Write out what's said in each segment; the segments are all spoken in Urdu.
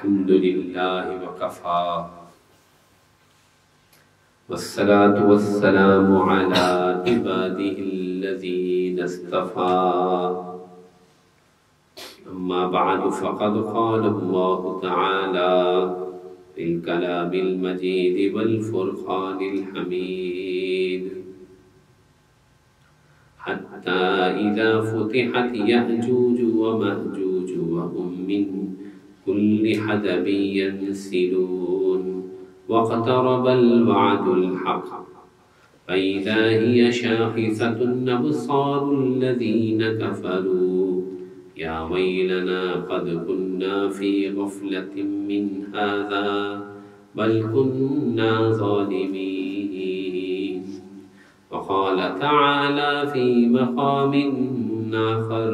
الحمد لله وكفى والصلاة والسلام على عباده الذين اصطفى أما بعد فقد قال الله تعالى في الكلام المجيد والفرقان الحميد حتى إذا فتحت يأجوج ومأجوج وهم من كل حدب ينسلون واقترب الوعد الحق فإذا هي شاخصة أبصار الذين كفروا يا ويلنا قد كنا في غفلة من هذا بل كنا ظالمين. وقال تعالى في مقام آخر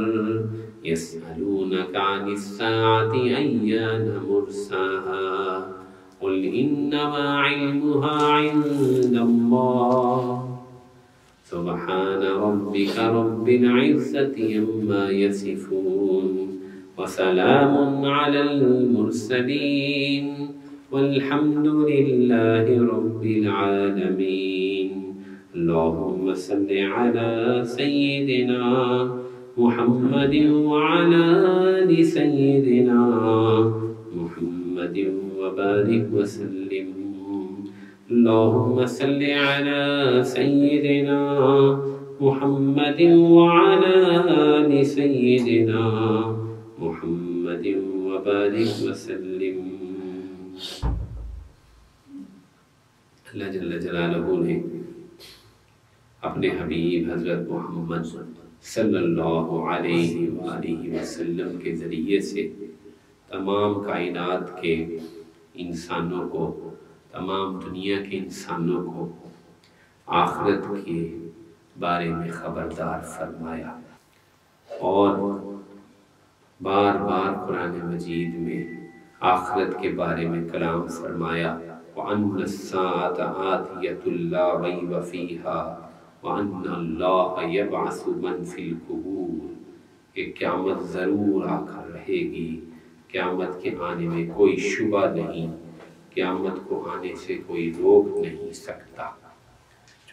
يسألونك عن الساعة أيان مرساها قل إنما علمها عند الله سبحان ربك رب العزة عما يصفون وسلام على المرسلين والحمد لله رب العالمين. اللهم صل على سيدنا محمد وعلى آل سيدنا محمد وبارك وسلم. اللهم صل على سيدنا محمد وعلى آل سيدنا محمد وبارك وسلم. اللہ جل جلالہ نے اپنے حبیب حضرت محمد صلی اللہ علیہ وآلہ وسلم کے ذریعے سے تمام کائنات کے انسانوں کو، تمام دنیا کے انسانوں کو آخرت کے بارے میں خبردار فرمایا، اور بار بار قرآن مجید میں آخرت کے بارے میں کلام فرمایا وَأَنَّ السَّاعَةَ آتِيَةٌ لَا رَيْبَ فِيهَا وَأَنَّ اللَّهَ يَبْعَثُ مَنْ فِي الْقُبُورِ، کہ قیامت ضرور آ کر رہے گی، قیامت کے آنے میں کوئی شبہ نہیں، قیامت کو آنے سے کوئی روک نہیں سکتا۔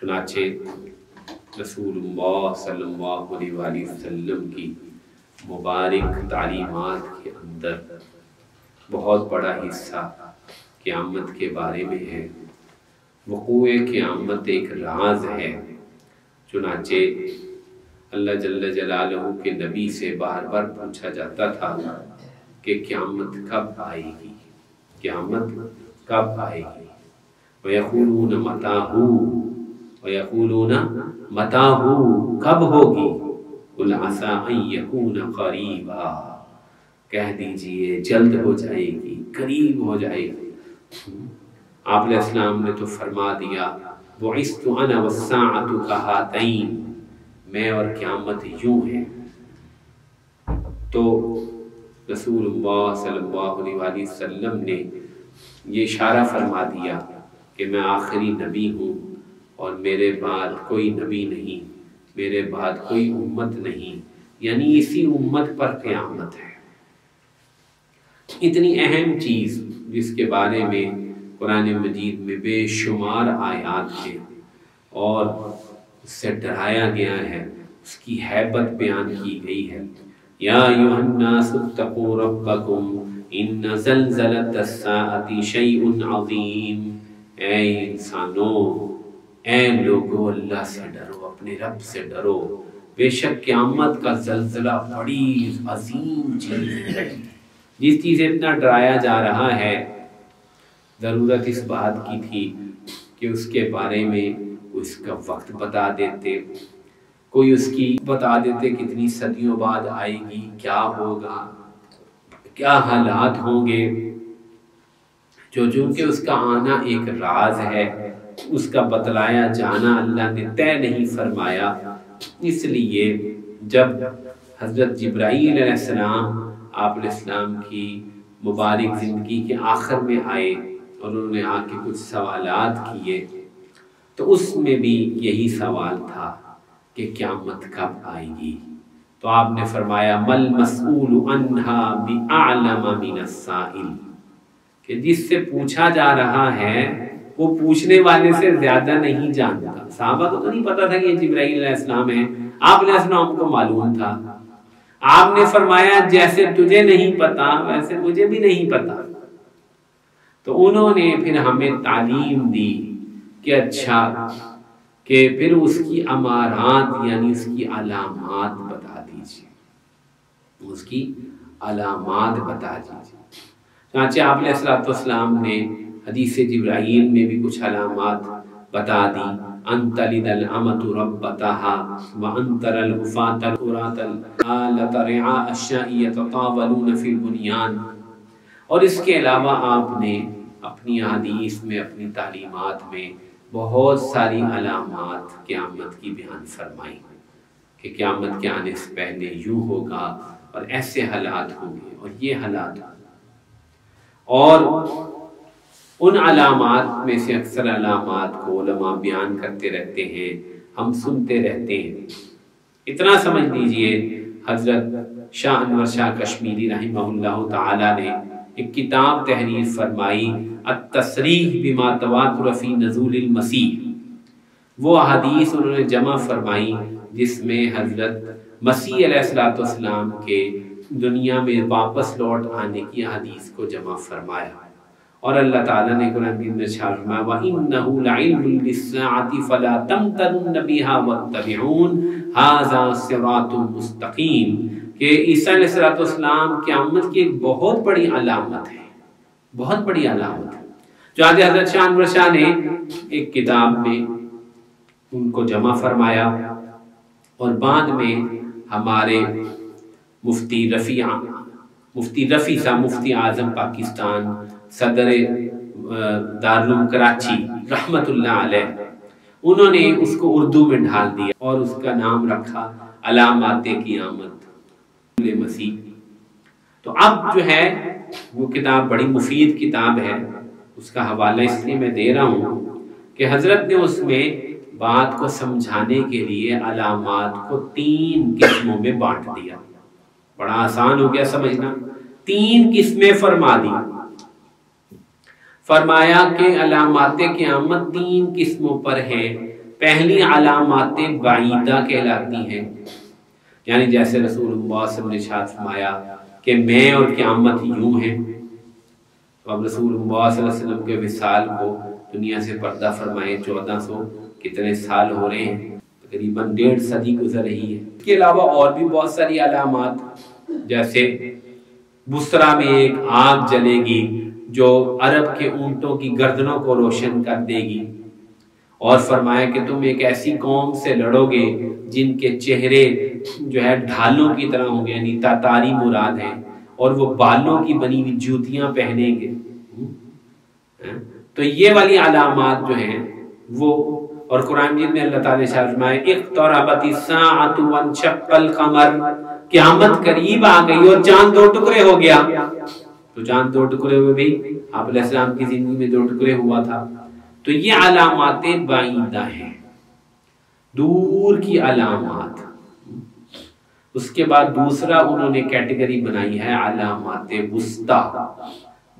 چنانچہ رسول اللہ صلی اللہ علیہ وآلہ وسلم کی مبارک تعلیمات کے اندر بہت بڑا حصہ قیامت کے بارے میں ہے۔ وقوع قیامت ایک راز ہے، چنانچہ اللہ جل جلالہ کے نبی سے بار بار پوچھا جاتا تھا کہ قیامت کب آئے گی، قیامت کب آئے گی؟ وَيَقُولُونَ مَتَىٰ وَيَقُولُونَ مَتَىٰ کب ہوگی؟ قُلْ عَسَىٰ أَن يَكُونَ قَرِيبًا، کہہ دیجئے جلد ہو جائے گی، قریب ہو جائے گی۔ آپ علیہ السلام نے تو فرما دیا بُعِثْتُ أَنَا وَالسَّاعَةُ كَهَاتَيْنِ، میں اور قیامت یوں ہیں۔ تو رسول اللہ صلی اللہ علیہ وآلہ وسلم نے یہ اشارہ فرما دیا کہ میں آخری نبی ہوں اور میرے بعد کوئی نبی نہیں، میرے بعد کوئی امت نہیں، یعنی اسی امت پر قیامت ہے۔ اتنی اہم چیز جس کے بارے میں قرآن مجید میں بے شمار آیات ہیں اور اس سے ڈرایا گیا ہے، اس کی ہیبت بیان کی گئی ہے۔ یا ایھا الناس اتقوا ربکم ان زلزلۃ الساعۃ شیء عظیم، اے انسانوں، اے لوگو، اللہ سے ڈرو، اپنے رب سے ڈرو، بے شک قیامت کا زلزلہ بڑی عظیم چیز ہے۔ جس چیز سے اتنا ڈرایا جا رہا ہے، ضرورت اس بات کی تھی کہ اس کے بارے میں اس کا وقت بتا دیتے، کوئی اس کی بتا دیتے کتنی صدیوں بعد آئے گی، کیا ہوگا، کیا حالات ہوں گے۔ چونکہ اس کا آنا ایک راز ہے، اس کا بتلایا جانا اللہ نے طے نہیں فرمایا، اس لیے جب حضرت جبرائیل علیہ السلام آپ علیہ السلام کی مبارک زندگی کے آخر میں آئے اور انہوں نے آ کے کچھ سوالات کیے، تو اس میں بھی یہی سوال تھا کہ قیامت کب آئے گی؟ تو آپ نے فرمایا مل مسئول عنہا بأعلم من السائل، کہ جس سے پوچھا جا رہا ہے وہ پوچھنے والے سے زیادہ نہیں جانتا. صحابہ کو تو نہیں پتا تھا کہ یہ جبرائیل علیہ السلام ہے، آپ علیہ السلام کو معلوم تھا. آپ نے فرمایا جیسے تجھے نہیں پتا ویسے مجھے بھی نہیں پتا. تو انہوں نے پھر ہمیں تعلیم دی کہ اچھا، کہ پھر اس کی امارات یعنی اس کی علامات بتا دیجیے، اس کی علامات بتا دیجیے. چنانچہ آپ علیہ السلام نے حدیث جبرائیل میں بھی کچھ علامات بتا دی. ان تلد الامۃ ربتها وان ترى الحفاة العراة العالة رعاء الشاء يتطاولون في البنيان. اور اس کے علاوہ آپ نے اپنی حدیث میں، اپنی تعلیمات میں بہت ساری علامات قیامت کی بیان فرمائی کہ قیامت کے آنے سے پہلے یوں ہوگا اور ایسے حالات ہوں گے اور یہ حالات ہوں گے. اور ان علامات میں سے اکثر علامات کو علماء بیان کرتے رہتے ہیں، ہم سنتے رہتے ہیں. اتنا سمجھ لیجئے حضرت شاہ انور شاہ کشمیری رحمہ اللہ تعالی نے ایک کتاب تحریر فرمائی، التصریح بما تواتر فی نزول المسیح. وہ احادیث انہوں نے جمع فرمائی جس میں حضرت مسیح علیہ السلام کے دنیا میں واپس لوٹ آنے کی حدیث کو جمع فرمایا. اور اللہ تعالیٰ نے قرآن میں ارشاد فرمایا وَإِنَّهُ لَعِلْمٌ لِلسَّاعَةِ فَلَا تَمْتَرُنَّ بِهَا وَاتَّبِعُونِ هَذَا صِرَاطٌ مُسْتَقِيمٌ. کہ عیسیٰ علیہ السلام قیامت کی ایک بہت بڑی علامت ہے، بہت بڑی علامت ہے. جو آج حضرت شاہ انور شاہ نے ایک کتاب میں ان کو جمع فرمایا اور بعد میں ہمارے مفتی رفیع صاحب، مفتی اعظم پاکستان، صدر دارالعلوم کراچی رحمت اللہ علیہ، انہوں نے اس کو اردو میں ڈھال دیا اور اس کا نام رکھا علامات قیامت مسیح. تو اب جو ہے وہ کتاب بڑی مفید کتاب ہے، اس کا حوالہ اس لیے میں دے رہا ہوں کہ حضرت نے اس میں بات کو سمجھانے کے لیے علامات کو 3 قسموں میں بانٹ دیا. بڑا آسان ہو گیا سمجھنا. 3 قسمیں فرما دی. فرمایا کہ علامات قیامت 3 قسموں پر ہیں. پہلی علامات بعیدہ کہلاتی ہیں، یعنی جیسے رسول اللہ صلی اللہ علیہ وسلم نے ارشاد فرمایا کہ میں اور قیامت یوں ہیں. اب رسول اللہ صلی اللہ علیہ وسلم کے وصال کو دنیا سے پردہ فرمائے 1400 کتنے سال ہو رہے ہیں، تقریباً 1.5 صدی گزر رہی ہے. اس کے علاوہ اور بھی بہت ساری علامات، جیسے بصرہ میں ایک آگ جلے گی جو عرب کے اونٹوں کی گردنوں کو روشن کر دے گی. اور فرمایا کہ تم ایک ایسی قوم سے لڑو گے جن کے چہرے جو ہے ڈھالوں کی طرح ہوں گے، یعنی تاتاری مراد ہیں، اور وہ بالوں کی بنی ہوئی جوتیاں پہنیں گے. تو یہ والی علامات جو ہیں وہ، اور قرآن مجید میں اللہ تعالیٰ نے فرمایا اقتربت الساعۃ وانشق القمر، قیامت قریب آ گئی اور چاند 2 ٹکڑے ہو گیا. تو چاند 2 ٹکڑے ہوئے بھی آپ علیہ السلام کی زندگی میں 2 ٹکڑے ہوا تھا. تو یہ علامات بعیدہ ہیں، دور کی علامات. اس کے بعد دوسرا انہوں نے کیٹیگری بنائی ہے علامات وسطیٰ،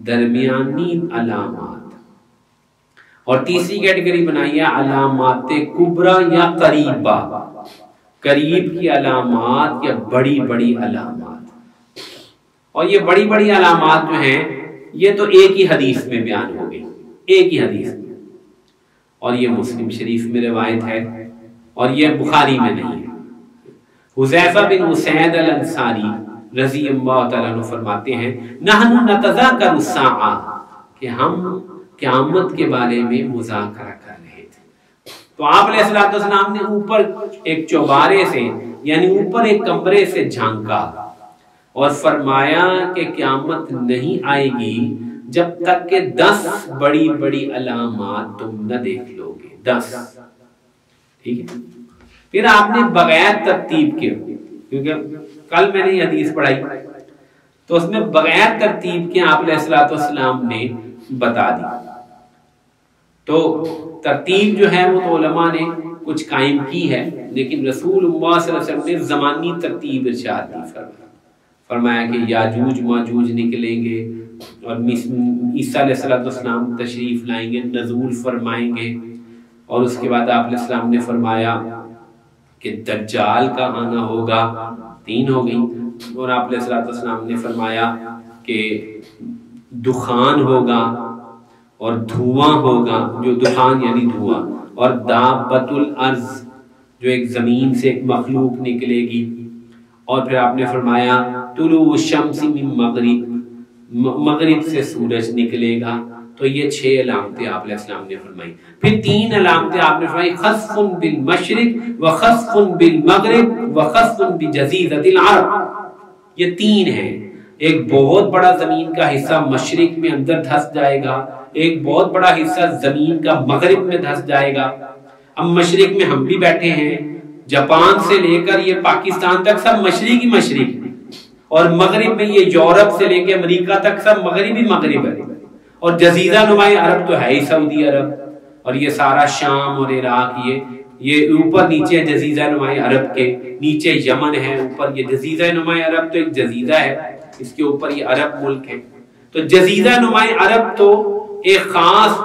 درمیانی علامات. اور تیسری کیٹیگری بنائی ہے علامات کبریٰ یا قریبہ، قریب کی علامات یا بڑی بڑی علامات. اور یہ بڑی بڑی علامات جو ہیں یہ تو ایک ہی حدیث میں بیان ہو گئی، ایک ہی حدیث میں، اور یہ مسلم شریف میں روایت ہے اور یہ بخاری میں نہیں ہے. حذیفہ بن اسید الانصاری رضی اللہ تعالیٰ عنہ فرماتے ہیں نحن نتذاکر الساعہ، کہ ہم قیامت کے بارے میں مذاکرہ کر رہے تھے. تو آپ علیہ السلام نے اوپر ایک چوبارے سے، یعنی اوپر ایک کمرے سے جھانکا اور فرمایا کہ قیامت نہیں آئے گی جب تک کہ 10 بڑی بڑی علامات تم نہ دیکھ لو گے. 10. ٹھیک ہے. پھر آپ نے بغیر ترتیب کے، کیونکہ کل میں نے یہ حدیث پڑھائی تو اس میں بغیر ترتیب کے آپ علیہ السلام نے بتا دی. تو ترتیب جو ہے وہ تو علماء نے کچھ قائم کی ہے، لیکن رسول اللہ صلی اللہ علیہ وسلم نے زمانی ترتیب ارشاد دی. فرمایا کہ یاجوج ماجوج نکلیں گے اور عیسیٰ علیہ السلام تشریف لائیں گے، نزول فرمائیں گے، اور اس کے بعد آپ علیہ السلام نے فرمایا کہ دجال کا آنا ہوگا، 3 ہو گئی، اور آپ علیہ السلام نے فرمایا کہ دخان ہوگا اور دھواں ہوگا، جو دخان یعنی دھواں، اور دابۃ الارض جو ایک زمین سے ایک مخلوق نکلے گی، اور پھر آپ نے فرمایا طلوع الشمس من مغرب سے سورج نکلے گا۔ تو یہ 6 علامتیں آپ علیہ السلام نے فرمائی۔ پھر 3 علامتیں آپ نے فرمائی، خسف بالمشرق وخسف بالمغرب وخسف بجزیرۃ العرب۔ یہ 3 ہیں، ایک بہت بڑا زمین کا حصہ مشرق میں اندر دھس جائے گا، ایک بہت بڑا حصہ زمین کا مغرب میں دھس جائے گا۔ اب مشرق میں ہم بھی بیٹھے ہیں، جاپان سے لے کر یہ پاکستان تک سب مشرق ہی مشرق، اور مغرب میں یہ یورپ سے لے کے امریکہ تک سب مغربی مغرب ہے، اور جزیرہ نمائے عرب تو ہے ہی سعودی عرب، اور یہ سارا شام اور عراق، یہ اوپر نیچے جزیرہ نمائے عرب کے نیچے یمن ہے، اوپر یہ جزیرہ نمائے عرب تو ایک جزیرہ ہے، اس کے اوپر یہ عرب ملک ہے۔ تو جزیرہ نمائے عرب تو ایک خاص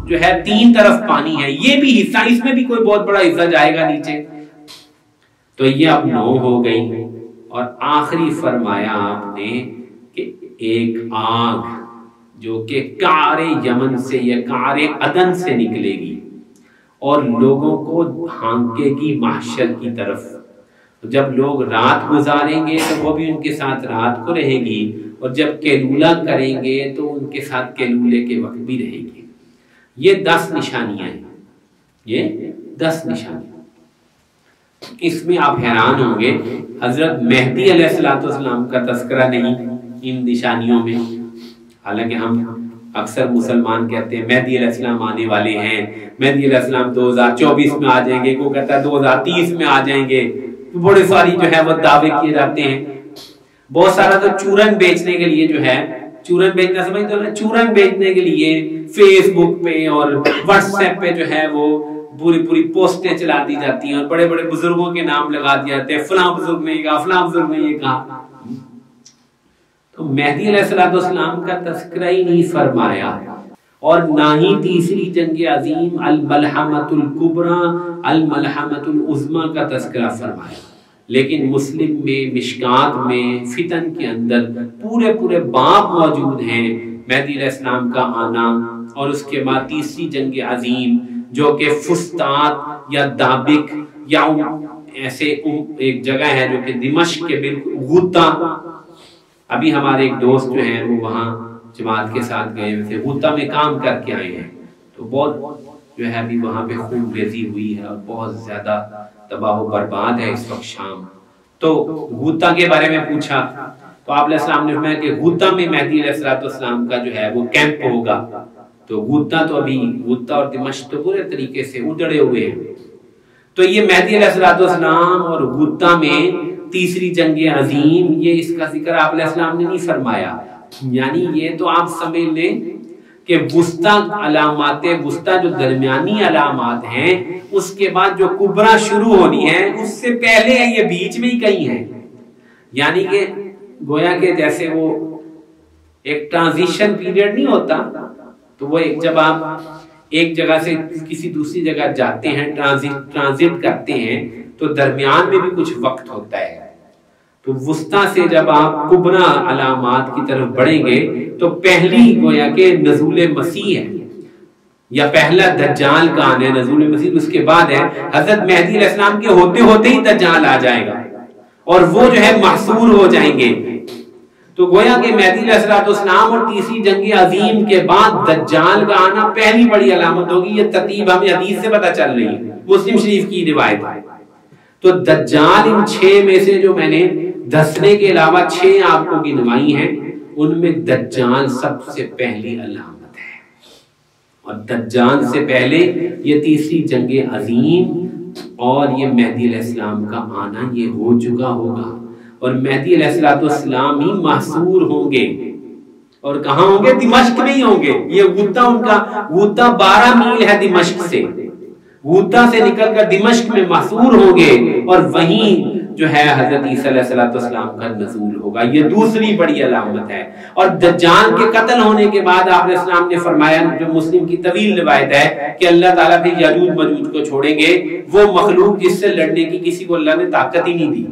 جو ہے 3 طرف پانی ہے، یہ بھی حصہ، اس میں بھی کوئی بہت بڑا حصہ جائے گا نیچے۔ تو یہ اب 9 ہو گئی، اور آخری فرمایا آپ نے کہ ایک آگ جو کہ کعر یمن سے یا کعر عدن سے نکلے گی اور لوگوں کو ہانکے گی محشر کی طرف۔ جب لوگ رات گزاریں گے تو وہ بھی ان کے ساتھ رات کو رہے گی، اور جب قیلولہ کریں گے تو ان کے ساتھ قیلولے کے وقت بھی رہے گی۔ یہ 10 نشانیاں ہیں، یہ 10 نشانیاں۔ اس میں آپ حیران ہوں گے، حضرت مہدی علیہ السلام کا تذکرہ نہیں ان نشانیوں میں، حالانکہ ہم اکثر مسلمان کہتے ہیں مہدی علیہ السلام آنے والے ہیں، مہدی علیہ السلام 2024 میں آ جائیں گے، کوئی کہتا ہے 2030 میں آ جائیں گے، بڑے ساری جو ہے وہ دعوے کیے جاتے ہیں۔ بہت سارا تو چورن بیچنے کے لیے جو ہے، چورن بیچنا سمجھتے ہو نا، چورن بیچنے کے لیے فیس بک پہ اور واٹس ایپ پہ جو ہے وہ پوری پوسٹیں چلا دی جاتی ہیں، اور بڑے بڑے بزرگوں کے نام لگا دیے جاتے ہیں، فلاں بزرگ نے یہ کہا، فلاں بزرگ نے یہ کہا۔ تو مہدی علیہ السلام کا تذکرہ ہی نہیں فرمایا، اور نہ ہی تیسری جنگ عظیم الملحمۃ الکبریٰ الملحمۃ العظمیٰ کا تذکرہ فرمایا، لیکن مسلم میں مشکات میں فتن کے اندر پورے باب موجود ہیں مہدی علیہ السلام کا آنا، اور اس کے بعد تیسری جنگ عظیم جو کہ فسطاط یا دابق یا ایسے ایک جگہ ہے جو کہ دمشق کے بالکل غوطہ، ابھی ہمارے ایک دوست جو ہیں وہ وہاں جماعت کے ساتھ گئے ہوئے تھے، غوطہ میں کام کر کے آئے ہیں، تو بہت جو ہے ابھی وہاں پہ خون ریزی ہوئی ہے اور بہت زیادہ تباہ و برباد ہے اس وقت شام۔ تو غوطہ کے بارے میں پوچھا تو آپ علیہ السلام نے فرمایا کہ غوطہ میں مہدی علیہ السلام کا جو ہے وہ کیمپ ہوگا۔ تو غوطہ تو ابھی غوطہ اور دمشق تو پورے طریقے سے اجڑے ہوئے ہیں۔ تو یہ مہدی علیہ السلام اور غوطہ میں تیسری جنگ عظیم، یہ اس کا ذکر آپ علیہ السلام نے نہیں فرمایا، یعنی یہ تو آپ سمجھ لیں کہ وسطی علامات، وسطی جو درمیانی علامات ہیں، اس کے بعد جو کبریٰ شروع ہونی ہے اس سے پہلے یہ بیچ میں ہی کہیں ہے، یعنی کہ گویا کہ جیسے وہ ایک ٹرانزیشن پیریڈ نہیں ہوتا، تو وہ جب آپ ایک جگہ سے کسی دوسری جگہ جاتے ہیں، ٹرانزٹ کرتے ہیں، تو درمیان میں بھی کچھ وقت ہوتا ہے۔ تو وسطی سے جب آپ کبریٰ علامات کی طرف بڑھیں گے تو پہلی گویا کہ نزول مسیح ہے، یا پہلا دجال کا آنا ہے، نزول مسیح، اس کے بعد ہے حضرت مہدی علیہ السلام کے ہوتے ہوتے ہی دجال آ جائے گا اور وہ جو ہے محصور ہو جائیں گے۔ تو گویا کہ مہدی علیہ السلام اور تیسری جنگ عظیم کے بعد دجال کا آنا پہلی بڑی علامت ہوگی۔ یہ ترتیب ہمیں حدیث سے پتہ چل رہی ہے، مسلم شریف کی روایت ہے۔ تو دجال ان 6 میں سے جو میں نے دسنے کے علاوہ 6 آپ کو گنوائی ہیں، ان میں دجال سب سے پہلی علامت ہے، اور دجال سے پہلے یہ تیسری جنگ عظیم اور یہ مہدی علیہ السلام کا آنا یہ ہو چکا ہوگا، اور مہدی علیہ السلام ہی محصور ہوں گے، اور کہاں ہوں گے؟ دمشق میں ہی ہوں گے۔ یہ غوطہ ان کا غوطہ 12 میل ہے دمشق سے، غوطہ سے نکل کر دمشق میں محصور ہوں گے، اور وہیں جو ہے حضرت عیسیٰ علیہ السلام کا نزول ہوگا. یہ دوسری بڑی علامت ہے. اور دجال کے قتل ہونے کے بعد آپ علیہ السلام نے فرمایا, جو مسلم کی طویل روایت ہے, کہ اللہ تعالیٰ پھر یاجوج ماجوج کو چھوڑیں گے, وہ مخلوق جس سے لڑنے کی کسی کو اللہ نے طاقت ہی نہیں دی.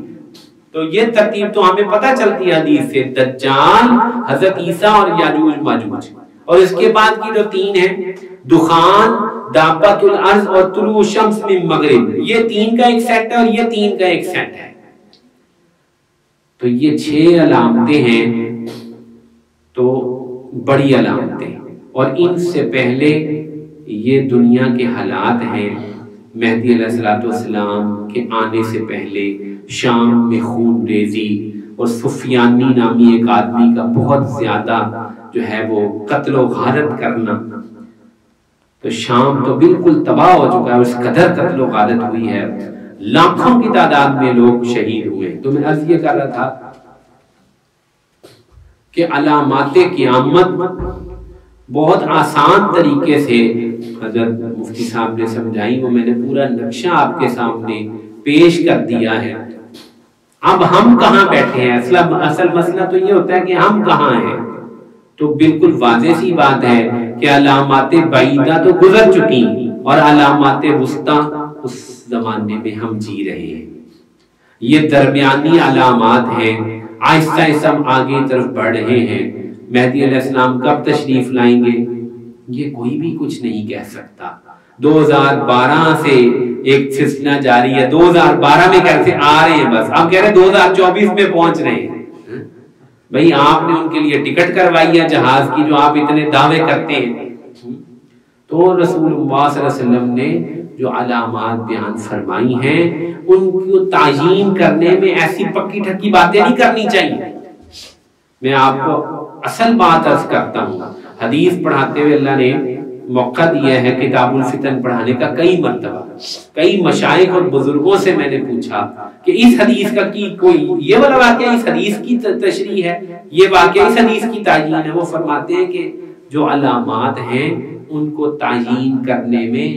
تو یہ ترتیب تو ہمیں پتہ چلتی ہے حدیث سے, دجال, حضرت عیسیٰ اور یاجوج ماجوج. اور اس کے بعد کی جو تین ہیں, دخان, دابت الارض اور طلوع شمس من مغرب, یہ تین کا ایک سیٹ ہے اور یہ تین کا ایک سیٹ ہے. تو یہ 6 علامتیں ہیں, تو بڑی علامتیں. اور ان سے پہلے یہ دنیا کے حالات ہیں. مہدی علیہ السلام کے آنے سے پہلے شام میں خون ریزی اور سفیانی نامی ایک آدمی کا بہت زیادہ جو ہے وہ قتل و غارت کرنا. تو شام تو بالکل تباہ ہو چکا ہے, اس قدر قتل و غارت ہوئی ہے, لاکھوں کی تعداد میں لوگ شہید ہوئے. تو میں عرض یہ کر رہا تھا کہ علامات قیامت بہت آسان طریقے سے حضرت مفتی صاحب نے سمجھائی, وہ میں نے پورا نقشہ آپ کے سامنے پیش کر دیا ہے. اب ہم کہاں بیٹھے ہیں, اصل مسئلہ تو یہ ہوتا ہے کہ ہم کہاں ہیں. تو بالکل واضح سی بات ہے کہ علامات بعیدہ تو گزر چکی اور علامات وسطیٰ اس زمانے میں ہم جی رہے ہیں. یہ درمیانی علامات ہیں, آہستہ آہستہ ہم آگے طرف بڑھ رہے ہیں. مہدی علیہ السلام کب تشریف لائیں گے یہ کوئی بھی کچھ نہیں کہہ سکتا. 2012 سے ایک سلسلہ جاری ہے, 2012 میں کیسے آ رہے ہیں, بس اب کہہ رہے 2024 میں پہنچ رہے ہیں. بھئی آپ نے ان کے لیے ٹکٹ کروائی ہے جہاز کی جو آپ اتنے دعوے کرتے ہیں. تو رسول اللہ صلی اللہ علیہ وسلم نے جو علامات بیان فرمائی ہیں ان کو تعیین کرنے میں ایسی پکی ٹھکی باتیں نہیں کرنی چاہیے. میں آپ کو اصل بات عرض کرتا ہوں, حدیث پڑھاتے ہوئے اللہ نے موقع دیا ہے کتاب الفتن پڑھانے کا کئی مرتبہ. کئی مشائخ اور بزرگوں سے میں نے پوچھا کہ اس حدیث کا کی کوئی یہ والا واقعہ اس حدیث کی تشریح ہے, یہ واقعہ اس حدیث کی تعیین ہے. وہ فرماتے ہیں کہ جو علامات ہیں ان کو تعیین کرنے میں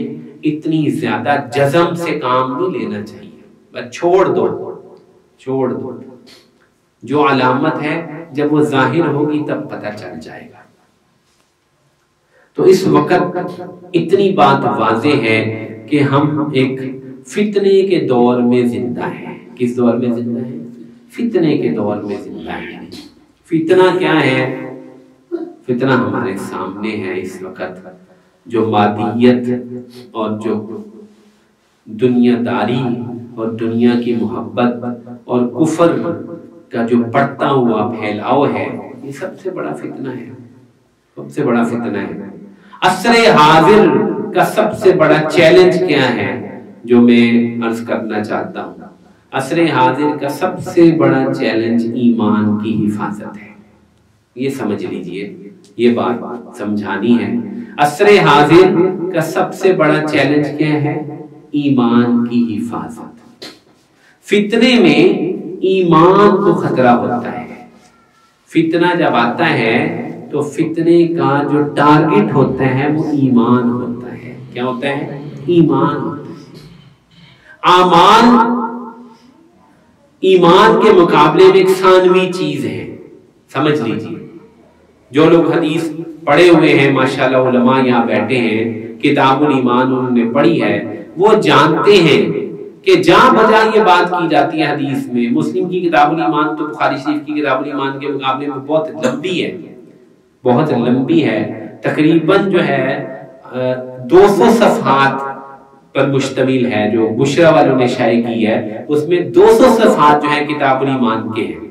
اتنی زیادہ جزم سے کام نہیں لینا چاہیے, بس چھوڑ دو. جو علامت ہے جب وہ ظاہر ہوگی تب پتہ چل جائے گا. تو اس وقت اتنی بات واضح ہے کہ ہم ایک فتنے کے دور میں زندہ ہیں. کس دور میں زندہ ہیں؟ فتنے کے دور میں زندہ ہیں. فتنہ کیا ہے؟ فتنہ ہمارے سامنے ہے اس وقت, جو مادیت اور جو دنیا داری اور دنیا کی محبت اور کفر کا جو بڑھتا ہوا پھیلاؤ ہے, یہ سب سے بڑا فتنہ ہے. سب سے بڑا فتنہ ہے. عصر حاضر کا سب سے بڑا چیلنج کیا ہے جو میں عرض کرنا چاہتا ہوں؟ عصر حاضر کا سب سے بڑا چیلنج ایمان کی حفاظت ہے. یہ سمجھ لیجئے, یہ بات سمجھانی ہے. عصر حاضر کا سب سے بڑا چیلنج کیا ہے؟ ایمان کی حفاظت. فتنے میں ایمان کو خطرہ ہوتا ہے. فتنہ جب آتا ہے تو فتنے کا جو ٹارگٹ ہوتا ہے وہ ایمان ہوتا ہے. کیا ہوتا ہے؟ ایمان ہوتا ہے. اعمال ایمان کے مقابلے میں ایک ثانوی چیز ہے, سمجھ لیجیے. جو لوگ حدیث پڑھے ہوئے ہیں, ماشاءاللہ علماء یہاں بیٹھے ہیں, کتاب الایمان انہوں نے پڑھی ہے, وہ جانتے ہیں کہ جہاں بجا یہ بات کی جاتی ہے حدیث میں. مسلم کی کتاب الایمان تو بخاری شریف کی کتاب الایمان کے مقابلے میں بہت لمبی ہے, بہت لمبی ہے. تقریباً جو ہے 200 صفحات پر مشتمل ہے. جو بشرا والوں نے شائع کی ہے اس میں 200 صفحات جو ہے کتاب الایمان کے ہیں.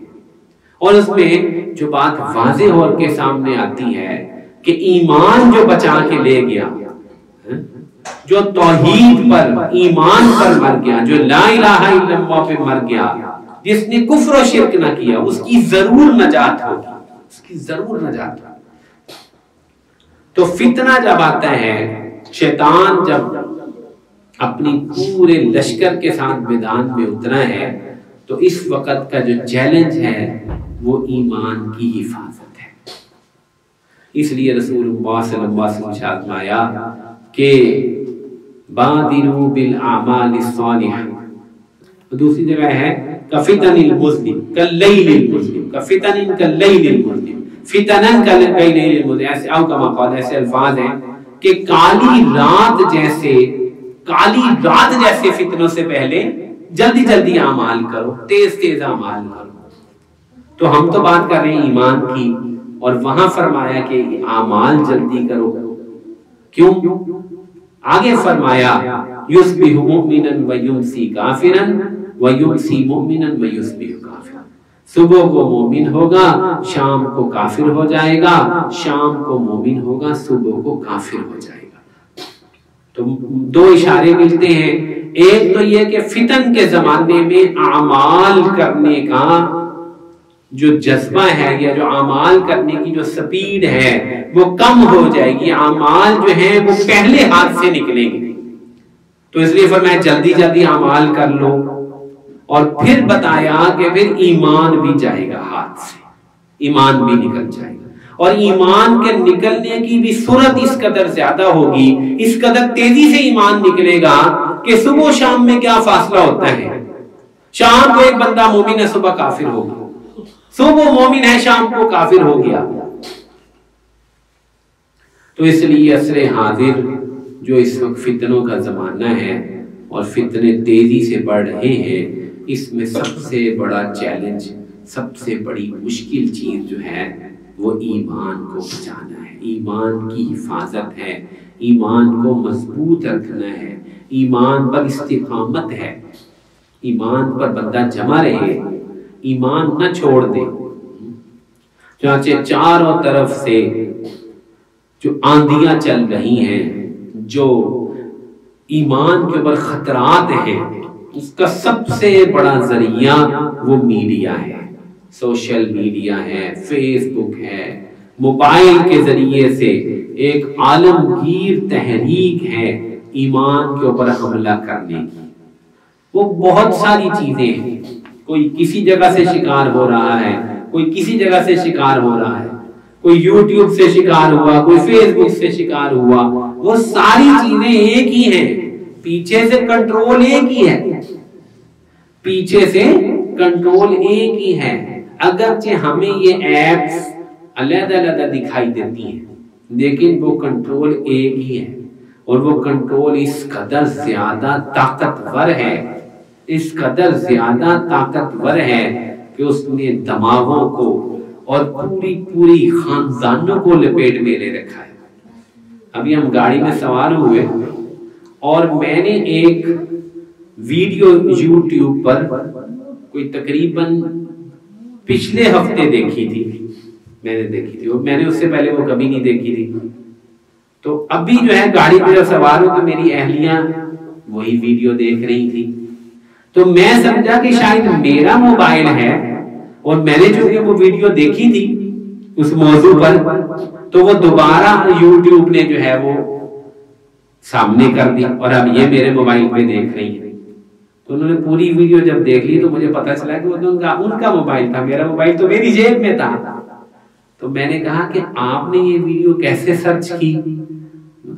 اور اس میں جو بات واضح ہو کے سامنے آتی ہے کہ ایمان جو بچا کے لے گیا, جو توحید پر ایمان پر مر گیا, جو لا الہ الا اللہ پہ مر گیا, جس نے کفر و شرک نہ کیا, اس کی ضرور نجات ہوگی, اس کی ضرور نجات ہوگی. تو فتنہ جب آتا ہے, شیطان جب اپنی پورے لشکر کے ساتھ میدان میں اترا ہے, تو اس وقت کا جو چیلنج ہے وہ ایمان کی حفاظت ہے. اس لیے رسول اللہ صلی اللہ علیہ وسلم نے فرمایا کہ بادروا بالاعمال الصالحہ. دوسری جگہ ہے کفتن المظلم کاللیل المظلم کفتن کاللیل المظلم فتنن کاللیل المظلم، ایسے او کما قال، ایسے الفاظ ہیں کہ کالی رات جیسے فتنوں سے پہلے جلدی جلدی اعمال کرو، تیز تیز اعمال کرو۔ تو ہم تو بات کر رہے ہیں ایمان کی، اور وہاں فرمایا کہ اعمال جلدی کرو، کیوں؟ آگے فرمایا یصبح مؤمنا ویمسی کافرا ویمسی مؤمنا ویصبح کافرا، صبح کو مومن ہوگا شام کو کافر ہو جائے گا، شام کو مومن ہوگا صبح کو کافر ہو جائے گا۔ تو دو اشارے ملتے ہیں، ایک تو یہ کہ فتن کے زمانے میں اعمال کرنے کا جو جذبہ ہے یا جو اعمال کرنے کی جو سپیڈ ہے وہ کم ہو جائے گی، اعمال جو ہیں وہ پہلے ہاتھ سے نکلیں گے، تو اس لیے فرمایا جلدی جلدی اعمال کر لو۔ اور پھر بتایا کہ پھر ایمان بھی جائے گا ہاتھ سے، ایمان بھی نکل جائے گا، اور ایمان کے نکلنے کی بھی سرعت اس قدر زیادہ ہوگی، اس قدر تیزی سے ایمان نکلے گا کہ صبح و شام میں کیا فاصلہ ہوتا ہے، شام کو ایک بندہ مومن ہے صبح کافر ہوگا، صبح مومن ہے شام کو کافر ہو گیا۔ تو اس لیے عصر حاضر جو اس وقت فتنوں کا زمانہ ہے اور فتنے تیزی سے بڑھ رہے ہیں، اس میں سب سے بڑا چیلنج، سب سے بڑی مشکل چیز جو ہے وہ ایمان کو بچانا ہے، ایمان کی حفاظت ہے، ایمان کو مضبوط رکھنا ہے، ایمان پر استقامت ہے، ایمان پر بندہ جمع رہے، ایمان نہ چھوڑ دے۔ چنانچہ چاروں طرف سے جو آندیاں چل رہی ہیں، جو ایمان کے اوپر خطرات ہیں، اس کا سب سے بڑا ذریعہ وہ میڈیا ہے، سوشل میڈیا ہے، فیس بک ہے، موبائل کے ذریعے سے ایک عالمگیر تحریک ہے ایمان کے اوپر حملہ کرنے کی۔ وہ بہت ساری چیزیں ہیں، کوئی کسی جگہ سے شکار ہو رہا ہے، کوئی کسی جگہ سے شکار ہو رہا ہے، کوئی یوٹیوب سے شکار ہوا، کوئی فیس بک سے شکار ہوا، وہ ساری چیزیں ایک ہی ہیں، پیچھے سے کنٹرول ایک ہی ہے، پیچھے سے کنٹرول ایک ہی ہے۔ اگرچہ ہمیں یہ ایپس علیحدہ علیحدہ دکھائی دیتی ہیں، لیکن وہ کنٹرول ایک ہی ہے، اور وہ کنٹرول اس قدر زیادہ طاقتور ہے، اس قدر زیادہ طاقتور ہے کہ اس نے دماغوں کو اور پوری خاندانوں کو لپیٹ میں لے رکھا ہے۔ ابھی ہم گاڑی میں سوار ہوئے اور میں نے ایک ویڈیو یوٹیوب پر کوئی تقریباً پچھلے ہفتے دیکھی تھی، اور میں نے اس سے پہلے وہ کبھی نہیں دیکھی تھی۔ تو ابھی جو ہے گاڑی میں جب سوار ہو تو میری اہلیہ وہی ویڈیو دیکھ رہی تھی، تو میں سمجھا کہ شاید میرا موبائل ہے، اور میں نے جو وہ ویڈیو دیکھی تھی اس موضوع پر، تو وہ دوبارہ یوٹیوب نے جو ہے وہ سامنے کر دی، اور اب یہ میرے موبائل پہ دیکھ رہی ہیں۔ تو انہوں نے پوری ویڈیو جب دیکھ لی تو مجھے پتا چلا کہ ان کا موبائل تھا، میرا موبائل تو میری جیب میں تھا۔ تو میں نے کہا کہ آپ نے یہ ویڈیو کیسے سرچ کی؟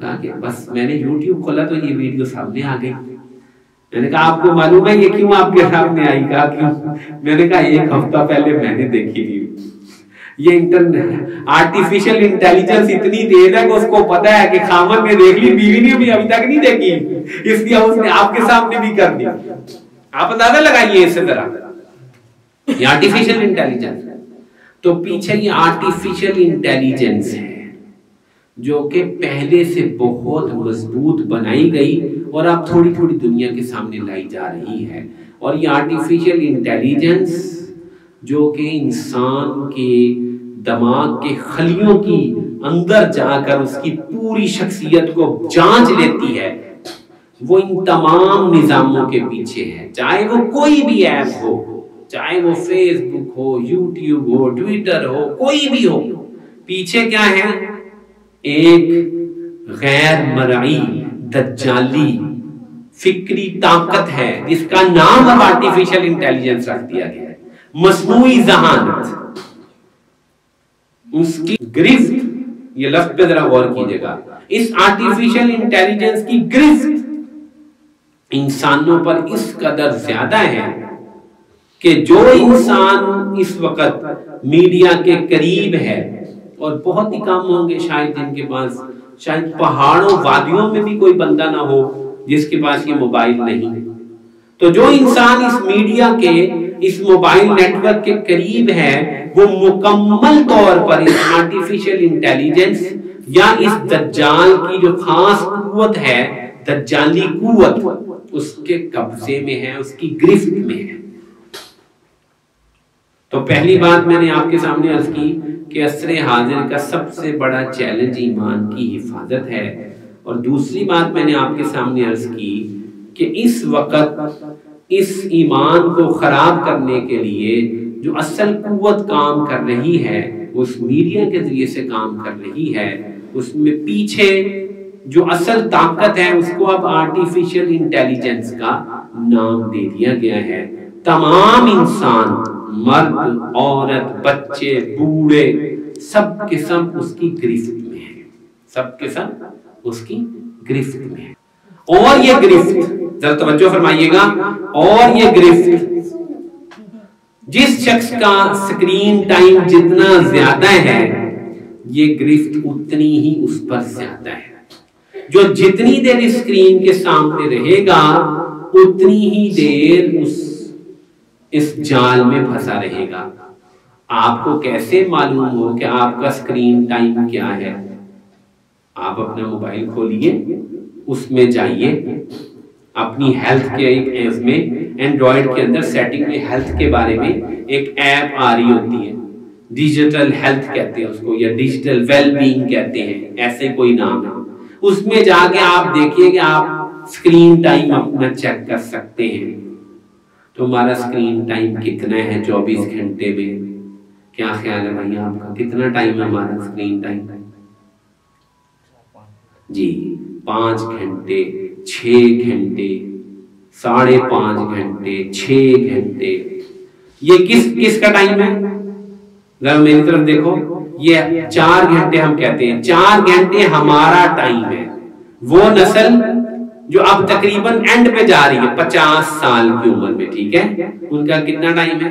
کہا کہ بس میں نے یوٹیوب کھولا تو یہ ویڈیو سامنے آ گئی۔ میں نے کہا آپ کو معلوم ہے یہ کیوں آپ کے سامنے آئی؟ کہا کیوں؟ میں نے کہا ایک ہفتہ پہلے میں نے دیکھی تھی۔ یہ آرٹیفیشل انٹیلیجنس اتنی تیز ہے کہ اس کو پتا ہے کہ خامن نے دیکھ لی، بیوی نے بھی ابھی تک نہیں دیکھی، اس لیے اس نے آپ کے سامنے بھی کر دی۔ آپ اندازہ لگائیے اس طرح یہ آرٹیفیشل انٹیلیجنس۔ تو پیچھے یہ آرٹیفیشل انٹیلیجنس ہے جو کہ پہلے سے بہت مضبوط بنائی گئی اور اب تھوڑی تھوڑی دنیا کے سامنے لائی جا رہی ہے۔ اور یہ آرٹیفیشل انٹیلیجنس جو کہ انسان کے دماغ کے خلیوں کی اندر جا کر اس کی پوری شخصیت کو جانچ لیتی ہے، وہ ان تمام نظاموں کے پیچھے ہے، چاہے وہ کوئی بھی ایپ ہو، چاہے وہ فیس بک ہو، یوٹیوب ہو، ٹویٹر ہو، کوئی بھی ہو، پیچھے کیا ہے؟ ایک غیر مرئی دجالی فکری طاقت ہے جس کا نام اب آرٹیفیشل انٹیلیجنس رکھ دیا گیا ہے، مصنوعی ذہانت۔ اس کی گرفت، یہ لفظ پہ ذرا غور کیجئے گا، اس آرٹیفیشل انٹیلیجنس کی گرفت انسانوں پر اس قدر زیادہ ہے کہ جو انسان اس وقت میڈیا کے قریب ہے، اور بہت ہی کم ہوں گے شاید جن کے پاس، شاید پہاڑوں وادیوں میں بھی کوئی بندہ نہ ہو جس کے پاس یہ موبائل نہیں، تو جو انسان اس میڈیا کے، اس موبائل نیٹ ورک کے قریب ہے، وہ مکمل طور پر اس آرٹیفیشل انٹیلیجنس یا اس دجال کی جو خاص قوت ہے، دجالی قوت، اس کے قبضے میں ہے، اس کی گرفت میں ہے۔ تو پہلی بات میں نے آپ کے سامنے عرض کی کہ عصر حاضر کا سب سے بڑا چیلنج ایمان کی حفاظت ہے، اور دوسری بات میں نے آپ کے سامنے عرض کی کہ اس وقت اس ایمان کو خراب کرنے کے لیے جو اصل قوت کام کر رہی ہے، اس میڈیا کے ذریعے سے کام کر رہی ہے، اس میں پیچھے جو اصل طاقت ہے اس کو اب آرٹیفیشل انٹیلیجنس کا نام دے دیا گیا ہے۔ تمام انسان، مرد، عورت، بچے، بوڑھے، سب کے سب اس کی گرفت میں ہیں، سب کے سب اس کی گرفت میں ہیں۔ اور یہ گرفت، ذرا توجہ فرمائیے گا، اور یہ گرفت جس شخص کا سکرین ٹائم جتنا زیادہ ہے، یہ گرفت اتنی ہی اس پر زیادہ ہے۔ جو جتنی دیر اسکرین کے سامنے رہے گا اتنی ہی دیر اس جال میں پھنسا رہے گا۔ آپ کو کیسے معلوم ہو کہ آپ کا سکرین ٹائم کیا ہے؟ آپ اپنا موبائل کھولیے، اس میں جائیے، اپنی ہیلتھ کے ایک میں اینڈرائیڈ کے اندر سیٹنگ میں ہیلتھ کے بارے میں ایک ایپ آ رہی ہوتی ہے، ڈیجیٹل ہیلتھ کہتے ہیں اس کو، یا ڈیجیٹل ویل بینگ کہتے ہیں، ایسے کوئی نام ہے۔ اس میں جا کے آپ دیکھیے کہ آپ سکرین ٹائم اپنا چیک کر سکتے ہیں۔ تو ہمارا سکرین ٹائم کتنا ہے 24 گھنٹے میں؟ کیا خیال ہے بھائی آپ کا، کتنا ٹائم ہے ہمارا سکرین ٹائم؟ جی 5 گھنٹے، 6 گھنٹے، 5.5 گھنٹے، 6 گھنٹے۔ یہ کس کا ٹائم ہے؟ ذرا میری طرف دیکھو، یہ 4 گھنٹے ہم کہتے ہیں، 4 گھنٹے ہمارا ٹائم ہے۔ وہ نسل جو اب تقریباً اینڈ پہ جا رہی ہے 50 سال کی عمر میں، ٹھیک ہے، ان کا کتنا ٹائم ہے؟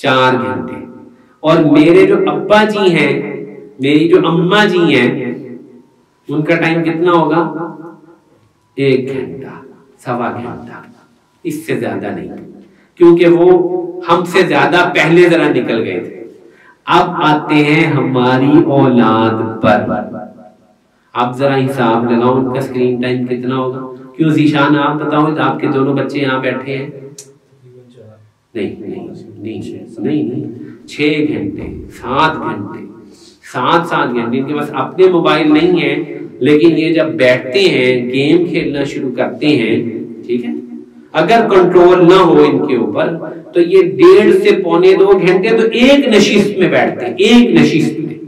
4 گھنٹے۔ اور میرے جو ابا جی ہیں، میری جو اماں جی ہیں، ان کا ٹائم کتنا ہوگا؟ 1 گھنٹہ، 1.25 گھنٹہ، اس سے زیادہ نہیں، کیونکہ وہ ہم سے زیادہ پہلے ذرا نکل گئے تھے۔ اب آتے ہیں ہماری اولاد پر، آپ ذرا حساب لگاؤ ان کا سکرین ٹائم کتنا ہوگا۔ کیوں ذیشان آپ بتاؤ، آپ کے دونوں بچے یہاں بیٹھے ہیں؟ نہیں 6 گھنٹے، 7 گھنٹے، 7 گھنٹے۔ ان کے پاس اپنے موبائل نہیں ہیں، لیکن یہ جب بیٹھتے ہیں گیم کھیلنا شروع کرتے ہیں، ٹھیک ہے، اگر کنٹرول نہ ہو ان کے اوپر تو یہ 1.5 سے 1.25 گھنٹے تو ایک نشست میں بیٹھتے ہیں، ایک نشست میں۔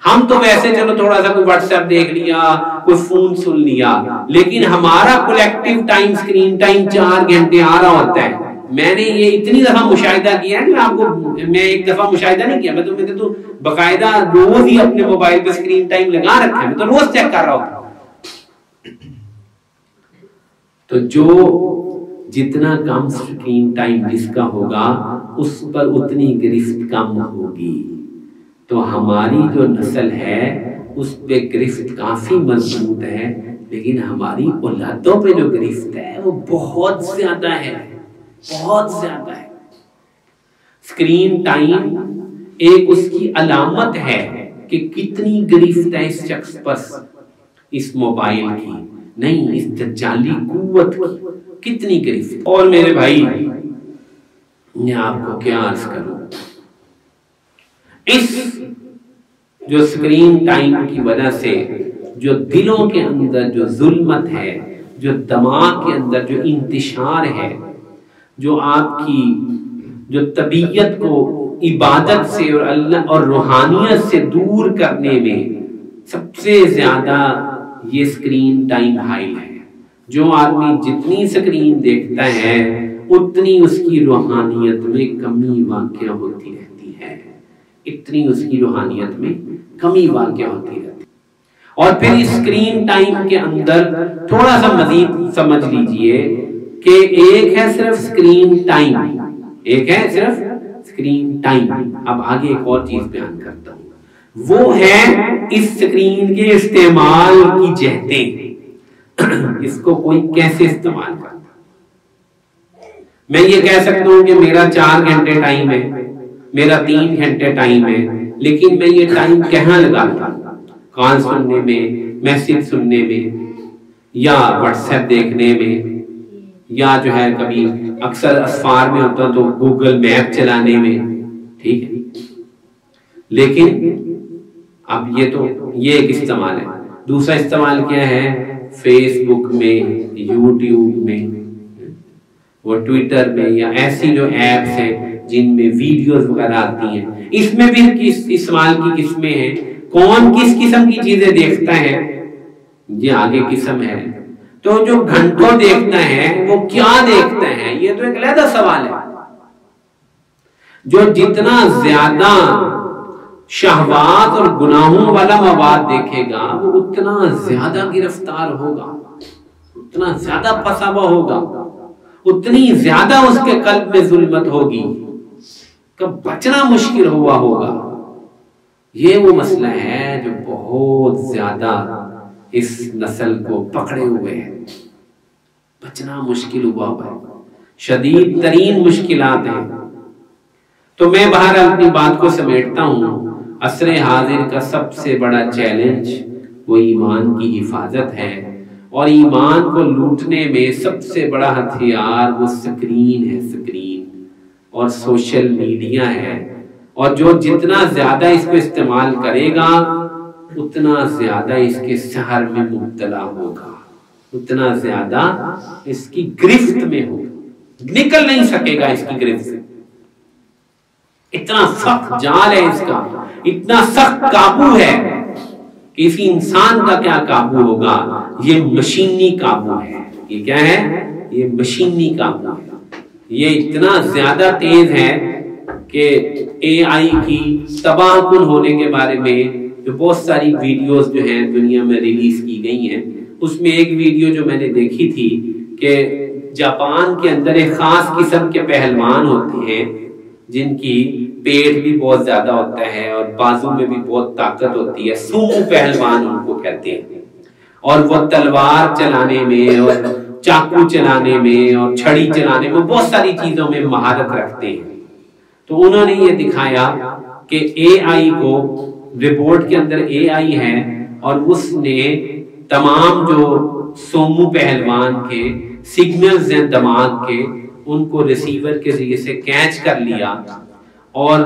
ہم تو ویسے چلو تھوڑا سا کوئی واٹس ایپ دیکھ لیا، کوئی فون سن لیا، لیکن ہمارا کولیکٹیو ٹائم، سکرین ٹائم 4 گھنٹے آ رہا ہوتا ہے۔ میں نے یہ اتنی دفعہ مشاہدہ کیا ہے کہ آپ کو، میں ایک دفعہ مشاہدہ نہیں کیا، میں تو باقاعدہ روز ہی اپنے موبائل پہ سکرین ٹائم لگا رکھا ہے، میں تو روز چیک کر رہا ہوتا۔ تو جو جتنا کم سکرین ٹائم جس کا ہوگا اس پر اتنی گرفت کم ہوگی۔ تو ہماری جو نسل ہے اس پہ گرفت کافی مضبوط ہے، لیکن ہماری اولادوں پہ جو گرفت ہے وہ بہت زیادہ ہے، بہت زیادہ ہے۔ سکرین ٹائم ایک اس کی علامت ہے کہ کتنی گرفت ہے اس شخص پر، اس موبائل کی نہیں، اس دجالی قوت کی کتنی گرفت۔ اور میرے بھائی میں آپ کو کیا عرض کروں، اس جو سکرین ٹائم کی وجہ سے جو دلوں کے اندر جو ظلمت ہے، جو دماغ کے اندر جو انتشار ہے، جو آپ کی جو طبیعت کو عبادت سے اور اللہ اور روحانیت سے دور کرنے میں سب سے زیادہ یہ سکرین ٹائم حائل ہے۔ جو آدمی جتنی سکرین دیکھتا ہے اتنی اس کی روحانیت میں کمی واقع ہوتی رہتی ہے، اتنی اس کی روحانیت میں کمی واقع ہوتی رہتی ہے۔ اور پھر اس سکرین ٹائم کے اندر تھوڑا سا مزید سمجھ لیجئے کہ ایک ہے صرف سکرین ٹائم، ایک ہے صرف اسکرین ٹائم. اب آگے ایک اور چیز بیان کرتا ہوں، وہ ہے اس اسکرین کے استعمال کی جہتیں. اس کو کوئی کیسے استعمال کرتا. میں یہ کہہ سکتا ہوں کہ میرا 4 گھنٹے ٹائم ہے، میرا 3 گھنٹے ٹائم ہے، لیکن میں یہ ٹائم کہاں لگاتا ہوں؟ کال سننے میں، میسج سننے میں، یا واٹس ایپ دیکھنے میں، یا جو ہے کبھی اکثر اسفار میں ہوتا تو گوگل میپ چلانے میں. ٹھیک ہے، لیکن اب یہ ایک استعمال ہے. دوسرا استعمال کیا ہے؟ فیس بک میں، یوٹیوب میں، وہ ٹویٹر میں، یا ایسی جو ایپس ہیں جن میں ویڈیوز وغیرہ آتی ہیں. اس میں بھی استعمال کی قسمیں ہیں. کون کس قسم کی چیزیں دیکھتا ہے یہ آگے قسم ہے. تو جو گھنٹوں دیکھتا ہے وہ کیا دیکھتا ہے یہ تو ایک علیحدہ سوال ہے. جو جتنا زیادہ شہوات اور گناہوں والا مواد دیکھے گا وہ اتنا زیادہ گرفتار ہوگا، اتنا زیادہ پسابا ہوگا، اتنی زیادہ اس کے قلب میں ظلمت ہوگی کہ بچنا مشکل ہوا ہوگا. یہ وہ مسئلہ ہے جو بہت زیادہ اس نسل کو پکڑے ہوئے ہے. بچنا مشکل ہوا ہے، شدید ترین مشکلات ہیں. تو میں بہرحال اپنی بات کو سمیٹتا ہوں. عصر حاضر کا سب سے بڑا چیلنج وہ ایمان کی حفاظت ہے، اور ایمان کو لوٹنے میں سب سے بڑا ہتھیار وہ سکرین ہے، سکرین اور سوشل میڈیا ہے. اور جو جتنا زیادہ اس کو استعمال کرے گا اتنا زیادہ اس کے سحر میں مبتلا ہوگا، اتنا زیادہ اس کی گرفت میں ہوگا، نکل نہیں سکے گا اس کی گرفت سے. اتنا سخت جال ہے اس کا، اتنا سخت قابو ہے کہ اسی انسان کا کیا قابو ہوگا. یہ مشینی قابو ہے. یہ کیا ہے؟ یہ مشینی قابو ہے. یہ اتنا زیادہ تیز ہے کہ اے آئی کی تباہ کن ہونے کے بارے میں جو بہت ساری ویڈیوز جو ہیں دنیا میں ریلیز کی گئی ہیں، اس میں ایک ویڈیو جو میں نے دیکھی تھی کہ جاپان کے اندر ایک خاص قسم کے پہلوان ہوتے ہیں جن کی پیٹ بھی بہت زیادہ ہوتا ہے اور بازو میں بھی بہت طاقت ہوتی ہے. سومو پہلوان ان کو کہتے ہیں. اور وہ تلوار چلانے میں اور چاقو چلانے میں اور چھڑی چلانے میں بہت ساری چیزوں میں مہارت رکھتے ہیں. تو انہوں نے یہ دکھایا کہ اے آئی کو، رپورٹ کے اندر اے آئی ہے اور اس نے تمام جو سومو پہلوان کے سگنلز ہیں دماغ کے ان کو ریسیور کے ذریعے سے کیچ کر لیا، اور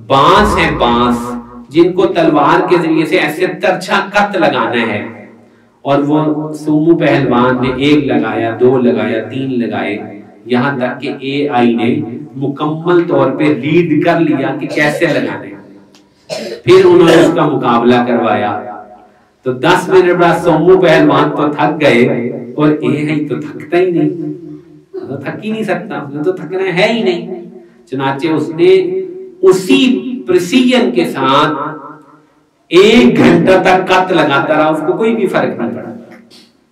بانس ہے، بانس جن کو تلوار کے ذریعے سے ایسے ترچھا کت لگانا ہے، اور وہ سومو پہلوان نے 1 لگایا، 2 لگایا، 3 لگائے، یہاں تک کہ اے آئی نے مکمل طور پہ ریڈ کر لیا کہ کیسے لگانے. پھر انہوں نے اس کا مقابلہ کروایا تو 10 منٹ بعد سومو پہلوان تو تھک گئے اور اے آئی تو تھکتا ہی نہیں، تو تھک ہی نہیں سکتا، تو تھکنا ہے ہی نہیں. چنانچہ اس نے اسی پریسیجن کے ساتھ 1 گھنٹہ تک کت لگاتا رہا، اس کو کوئی بھی فرق نہیں پڑا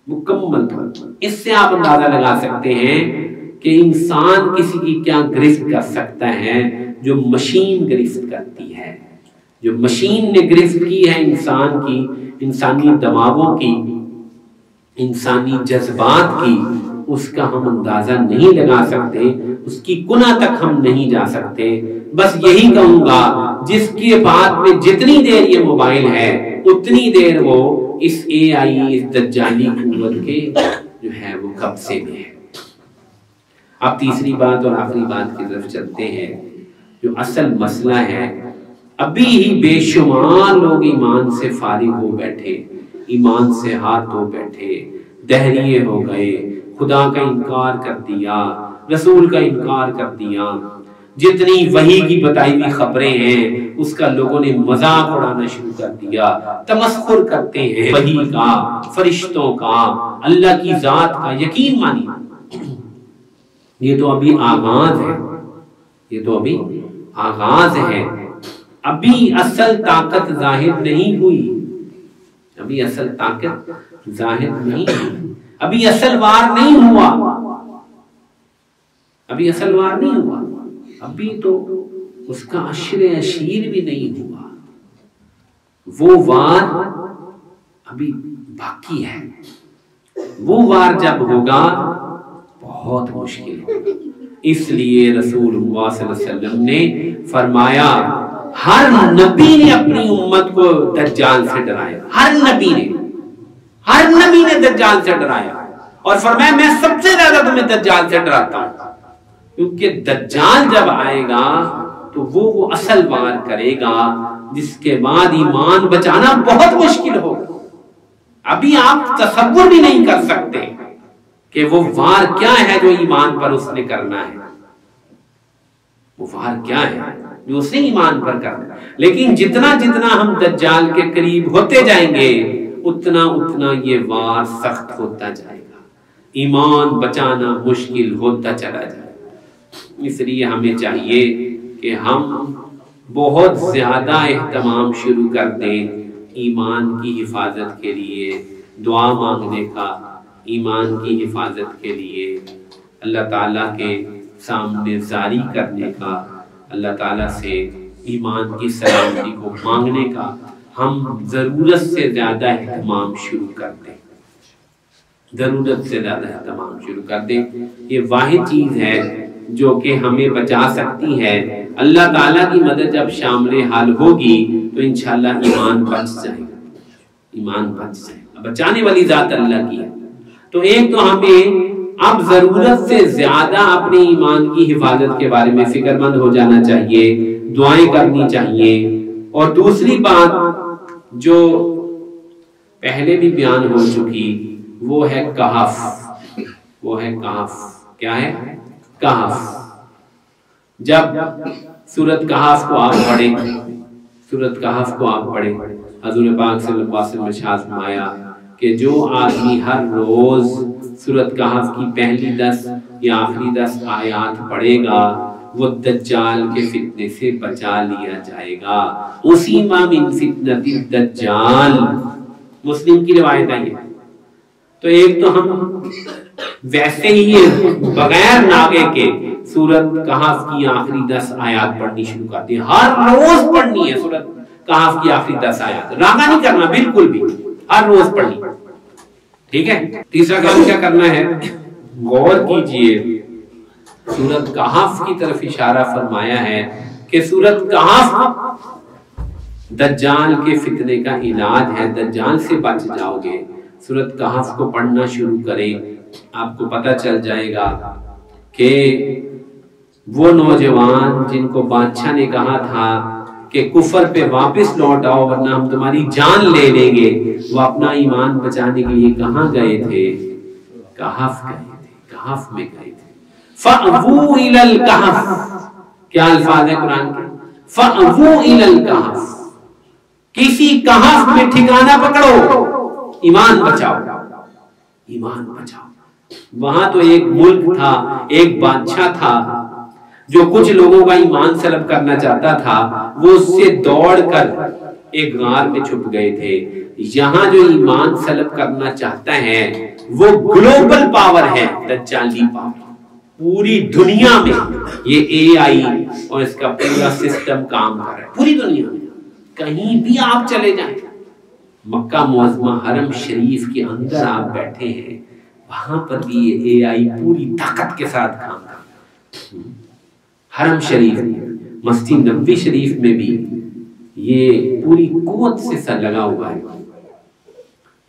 مکمل طور پر. اس سے آپ اندازہ لگا سکتے ہیں کہ انسان کسی کی کیا گرفت کر سکتا ہے جو مشین گرفت کرتی ہے. جو مشین نے گرفت کی ہے انسان کی، انسانی دماغوں کی، انسانی جذبات کی، اس کا ہم اندازہ نہیں لگا سکتے، اس کی کنہ تک ہم نہیں جا سکتے. بس یہی کہوں گا جس کے بعد میں جتنی دیر یہ موبائل ہے اتنی دیر وہ اس اے آئی، اس دجالی قوت کے جو ہے وہ قبضے میں ہے. اب تیسری بات اور آخری بات کی طرف چلتے ہیں. جو اصل مسئلہ ہے، ابھی ہی بے شمار لوگ ایمان سے فارغ ہو بیٹھے، ایمان سے ہاتھ دھو بیٹھے، دہریے ہو گئے، خدا کا انکار کر دیا، رسول کا انکار کر دیا. جتنی وحی کی بتائی ہوئی خبریں ہیں اس کا لوگوں نے مذاق اڑانا شروع کر دیا، تمسخر کرتے ہیں وحی کا، فرشتوں کا، اللہ کی ذات کا. یقین مانیے یہ تو ابھی آغاز ہے، یہ تو ابھی آغاز ہے. ابھی اصل طاقت ظاہر نہیں ہوئی، ابھی اصل طاقت ظاہر نہیں ہوئی، ابھی اصل وار نہیں ہوا، ابھی اصل وار نہیں ہوا. ابھی تو اس کا عشر عشیر بھی نہیں ہوا، وہ وار ابھی باقی ہے، وہ وار جب ہوگا بہت مشکل ہوگا۔ اس لیے رسول اللہ صلی اللہ علیہ وسلم نے فرمایا ہر نبی نے اپنی امت کو دجال سے ڈرایا، ہر نبی نے دجال سے ڈرایا، اور فرمایا میں سب سے زیادہ تمہیں دجال سے ڈراتا ہوں، کیونکہ دجال جب آئے گا تو وہ اصل وار کرے گا جس کے بعد ایمان بچانا بہت مشکل ہوگا۔ ابھی آپ تصور بھی نہیں کر سکتے کہ وہ وار کیا ہے جو ایمان پر اس نے کرنا ہے، وہ وار کیا ہے جو اس نے ایمان پر کرنا ہے۔ لیکن جتنا ہم دجال کے قریب ہوتے جائیں گے اتنا یہ وار سخت ہوتا جائے گا، ایمان بچانا مشکل ہوتا چلا جائے گا۔ اس لیے ہمیں چاہیے کہ ہم بہت زیادہ اہتمام شروع کر دیں ایمان کی حفاظت کے لیے، دعا مانگنے کا، ایمان کی حفاظت کے لیے، اللہ تعالیٰ کے سامنے زاری کرنے کا، اللہ تعالیٰ سے ایمان کی سلامتی کو مانگنے کا ہم ضرورت سے زیادہ اہتمام شروع کر دیں، ضرورت سے زیادہ اہتمام شروع کر دیں۔ یہ واحد چیز ہے جو کہ ہمیں بچا سکتی ہے۔ اللہ تعالیٰ کی مدد جب شامل حال ہوگی تو انشاءاللہ ایمان بچ جائے گا، ایمان بچ جائے گا، بچانے والی ذات اللہ کی ہے۔ تو ایک تو ہمیں اب ضرورت سے زیادہ اپنے ایمان کی حفاظت کے بارے میں فکر مند ہو جانا چاہیے، دعائیں کرنی چاہیے۔ اور دوسری بات جو پہلے بھی بیان ہو چکی وہ ہے کہف، وہ ہے کہف۔ کیا ہے؟ کہف۔ جب سورۃ کہف کو آپ پڑھیں، سورۃ کہف کو آپ پڑھیں، حضور پاک صلی اللہ علیہ وسلم نے ارشاد فرمایا کہ جو آدمی ہر روز سورۃ کہف کی پہلی 10 یا آخری 10 آیات پڑھے گا وہ دجال کے فتنے سے بچا لیا جائے گا۔ اسی من فتنۃ الدجال، مسلم کی روایت ہے۔ تو ایک تو ہم ویسے ہی بغیر ناغے کے سورۃ کہف کی آخری 10 آیات پڑھنی شروع کرتے ہیں، ہر روز پڑھنی ہے سورۃ کہف کی آخری 10 آیات، راغا نہیں کرنا بالکل بھی، ہر روز پڑھنی، ٹھیک ہے۔ تیسرا کام کیا کرنا ہے؟ غور کیجئے، سورۃ کہف کی طرف اشارہ فرمایا ہے کہ سورۃ کہف دجال کے فتنے کا علاج ہے، دجال سے بچ جاؤ گے۔ سورۃ کہف کو پڑھنا شروع کریں، آپ کو پتہ چل جائے گا کہ وہ نوجوان جن کو بادشاہ نے کہا تھا کہ کفر پہ واپس لوٹ آؤ ورنہ ہم تمہاری جان لے لیں گے، وہ اپنا ایمان بچانے کے لیے کہاں گئے تھے؟ کہف گئے تھے، کہف میں گئے تھے۔ فَأْوُوا إِلَى الْكَهْفِ، کیا الفاظ ہے قرآن کے؟ فَأْوُوا إِلَى الْكَهْفِ، کسی کہف میں ٹھکانہ پکڑو، ایمان بچاؤ، ایمان بچاؤ۔ وہاں تو ایک ملک تھا، ایک بادشاہ تھا جو کچھ لوگوں کا ایمان سلب کرنا چاہتا تھا، وہ اس سے دوڑ کر ایک غار میں چھپ گئے تھے۔ یہاں جو ایمان سلب کرنا چاہتا ہے وہ گلوبل پاور ہے، دجالی پاور، پوری دنیا میں یہ AI اور اس کا پورا سسٹم کام کر رہا ہے، پوری دنیا میں کہیں بھی آپ چلے جائیں، مکہ معظمہ حرم شریف کے اندر آپ بیٹھے ہیں، وہاں پر بھی یہ AI پوری طاقت کے ساتھ کام کر رہا ہے۔ حرم شریف، مسجد نبوی شریف میں بھی یہ پوری قوت سے سر لگا ہوا ہے۔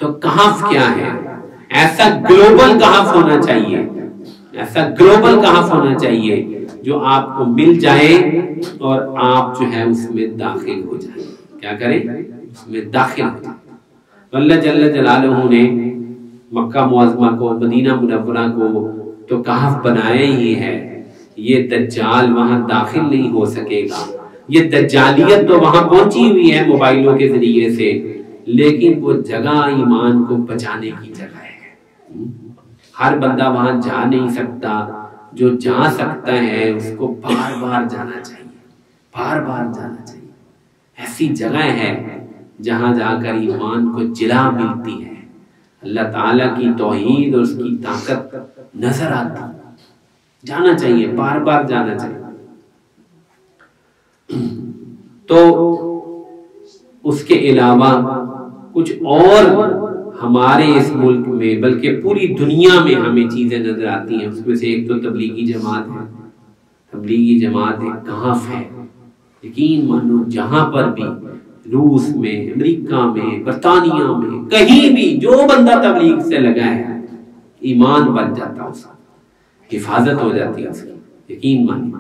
تو کہف کیا ہے؟ ایسا گلوبل کہف ہونا چاہیے، ایسا گلوبل کہف ہونا چاہیے جو آپ کو مل جائے اور آپ جو ہے اس میں داخل ہو جائیں۔ کیا کریں؟ اس میں داخل ہو جائیں۔ اللہ جل جلالہ نے مکہ معظمہ کو، مدینہ منورہ کو تو کہف بنایا ہی ہے، یہ دجال وہاں داخل نہیں ہو سکے گا۔ یہ دجالیت تو وہاں پہنچی ہوئی ہے موبائلوں کے ذریعے سے، لیکن وہ جگہ ایمان کو بچانے کی جگہ ہے۔ ہر بندہ وہاں جا نہیں سکتا، جو جا سکتا ہے اس کو بار بار جانا چاہیے، بار بار جانا چاہیے۔ ایسی جگہ ہے جہاں جا کر ایمان کو جلا ملتی ہے، اللہ تعالیٰ کی توحید اور اس کی طاقت نظر آتی ہے۔ جانا چاہیے، بار بار جانا چاہیے۔ تو اس کے علاوہ کچھ اور ہمارے اس ملک میں بلکہ پوری دنیا میں ہمیں چیزیں نظر آتی ہیں. اس میں سے ایک تو تبلیغی جماعت ہے. تبلیغی جماعت ایک کہف ہے. یقین مانو جہاں پر بھی روس میں، امریکہ میں، برطانیہ میں، کہیں بھی جو بندہ تبلیغ سے لگا ہے ایمان بن جاتا، اس کا حفاظت ہو جاتی ہے اس کی. یقین مانو.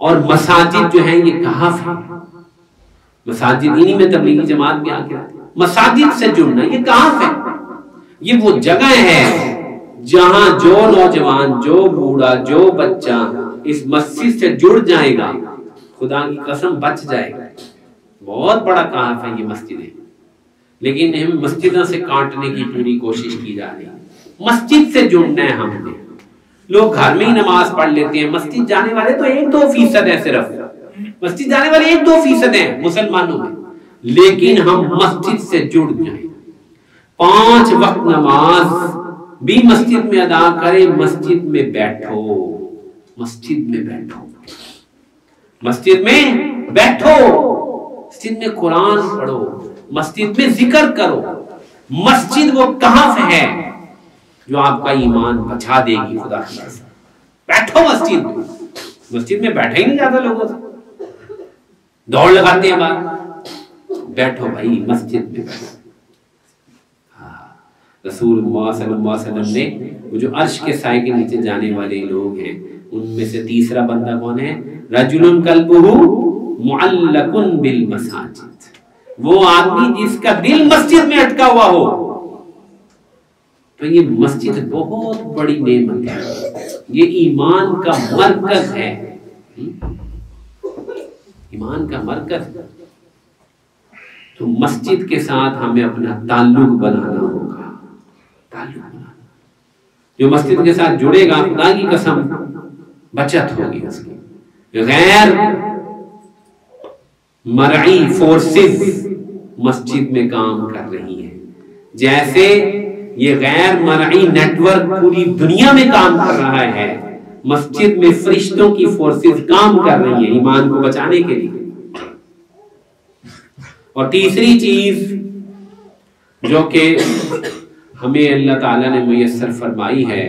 اور مساجد جو ہیں یہ کہف ہے. مساجد انہی میں تبلیغی جماعت میں آ کے مساجد سے جڑنا یہ کہف ہے. یہ وہ جگہ ہے جہاں جو نوجوان، جو بوڑھا، جو بچہ اس مسجد سے جڑ جائے گا خدا کی قسم بچ جائے گا. بہت بڑا کہف ہے یہ مسجدیں. لیکن ہم مسجدوں سے کاٹنے کی پوری کوشش کی جا رہی ہے. مسجد سے جڑنا ہے ہم نے. لوگ گھر میں ہی نماز پڑھ لیتے ہیں. مسجد جانے والے تو 1-2% ہیں. صرف مسجد جانے والے 1-2% ہیں مسلمانوں میں. لیکن ہم مسجد سے جڑ جائیں. 5 وقت نماز بھی مسجد میں ادا کریں. مسجد میں بیٹھو. مسجد میں بیٹھو. مسجد میں بیٹھو. مسجد میں قرآن پڑھو. مسجد میں ذکر کرو. مسجد وہ کہف ہے جو آپ کا ایمان بچا دے گی. خدا کی قسم بیٹھو مسجد میں. مسجد میں بیٹھے ہی نہیں جاتا لوگوں سے. دوڑ لگاتے ہیں بات. بیٹھو بھائی مسجد میں بیٹھو. رسول اللہ صلی اللہ علیہ وسلم نے وہ جو عرش کے سائے کے نیچے جانے والے لوگ ہیں ان میں سے تیسرا بندہ کون ہے؟ رجل قلبہ معلق بالمساجد. وہ آدمی جس کا دل مسجد میں اٹکا ہوا ہو. تو یہ مسجد بہت بڑی نعمت ہے. یہ ایمان کا مرکز ہے. ایمان کا مرکز. تو مسجد کے ساتھ ہمیں اپنا تعلق بنانا ہوگا. جو مسجد کے ساتھ جڑے گا خدا کی قسم بچت ہوگی اس کی. غیر مرئی فورسز مسجد میں کام کر رہی ہیں. جیسے یہ غیر مرئی نیٹ ورک پوری دنیا میں کام کر رہا ہے، مسجد میں فرشتوں کی فورسز کام کر رہی ہیں ایمان کو بچانے کے لیے. اور تیسری چیز جو کہ ہمیں اللہ تعالیٰ نے میسر فرمائی ہے،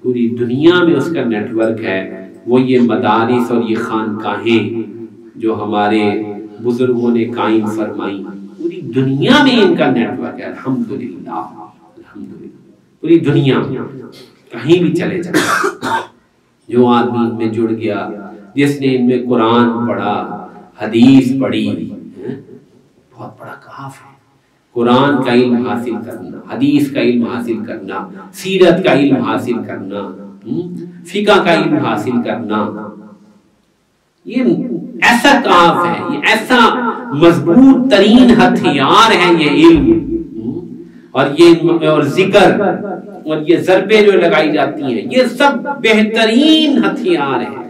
پوری دنیا میں اس کا نیٹ ورک ہے، وہ یہ مدارس اور یہ خانقاہیں جو ہمارے بزرگوں نے قائم فرمائی. پوری دنیا میں ان کا نیٹ ورک ہے. الحمدللہ. الحمدللہ. پوری دنیا کہیں بھی چلے جائیں. جو آدمی ان میں جڑ گیا، جس نے ان میں قرآن پڑھا، حدیث پڑھی، بہت بڑا کہف ہے. قرآن کا علم حاصل کرنا، حدیث کا علم حاصل کرنا، سیرت کا علم حاصل کرنا، فقہ کا علم حاصل کرنا، یہ ایسا کہف ہے. یہ ایسا مضبوط ترین ہتھیار ہے یہ علم. اور ذکر اور یہ ضربیں جو لگائی جاتی ہیں یہ سب بہترین ہتھیار ہیں.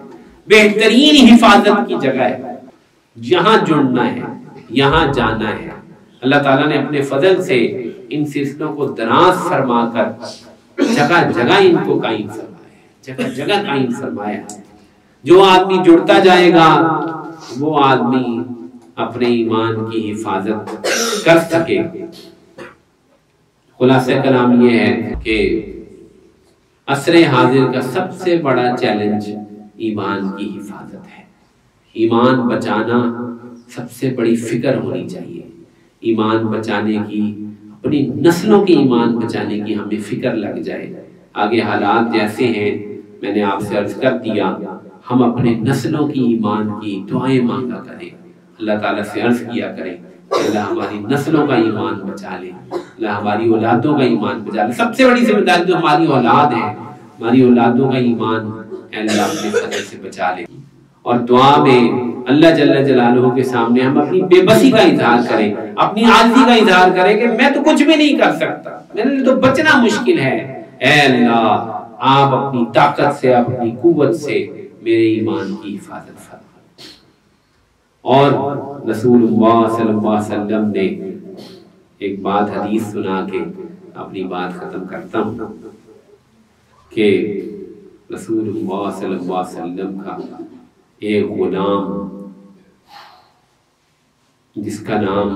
بہترین حفاظت کی جگہ ہے. یہاں جڑنا ہے، یہاں جانا ہے. اللہ تعالیٰ نے اپنے فضل سے ان سلسلوں کو دراز فرما کر جگہ جگہ ان کو قائم فرمایا ہے. جگہ جگہ قائم فرمایا ہے. جو آدمی جڑتا جائے گا وہ آدمی اپنے ایمان کی حفاظت کر سکے. خلاصہ کلام یہ ہے کہ عصر حاضر کا سب سے بڑا چیلنج ایمان کی حفاظت ہے. ایمان بچانا سب سے بڑی فکر ہونی چاہیے. ایمان بچانے کی، اپنی نسلوں کے ایمان بچانے کی ہمیں فکر لگ جائے. آگے حالات جیسے ہیں میں نے آپ سے عرض کر دیا، ہم اپنے نسلوں کی ایمان کی دعائیں مانگا کریں. اللہ تعالیٰ سے عرض کیا کریں اللہ ہماری نسلوں کا ایمان بچا لے، اللہ ہماری اولادوں کا ایمان بچا لے. سب سے بڑی ذمہ داری تو ہماری اولاد ہے. ہماری اولادوں کا ایمان اللہ اپنے فضل سے بچا لے. اور دعا میں اللہ جل جلالہ کے سامنے ہم اپنی بے بسی کا اظہار کریں، اپنی عاجزی کا اظہار کریں کہ میں تو کچھ بھی نہیں کر سکتا، میرے لیے تو بچنا مشکل ہے. اے اللہ آپ اپنی طاقت سے، اپنی قوت سے میرے ایمان کی حفاظت فرمائیں. اور رسول اللہ صلی اللہ علیہ وسلم نے ایک بات حدیث سنا کے اپنی بات ختم کرتا ہوں کہ رسول اللہ صلی اللہ علیہ وسلم کا ایک غلام جس کا نام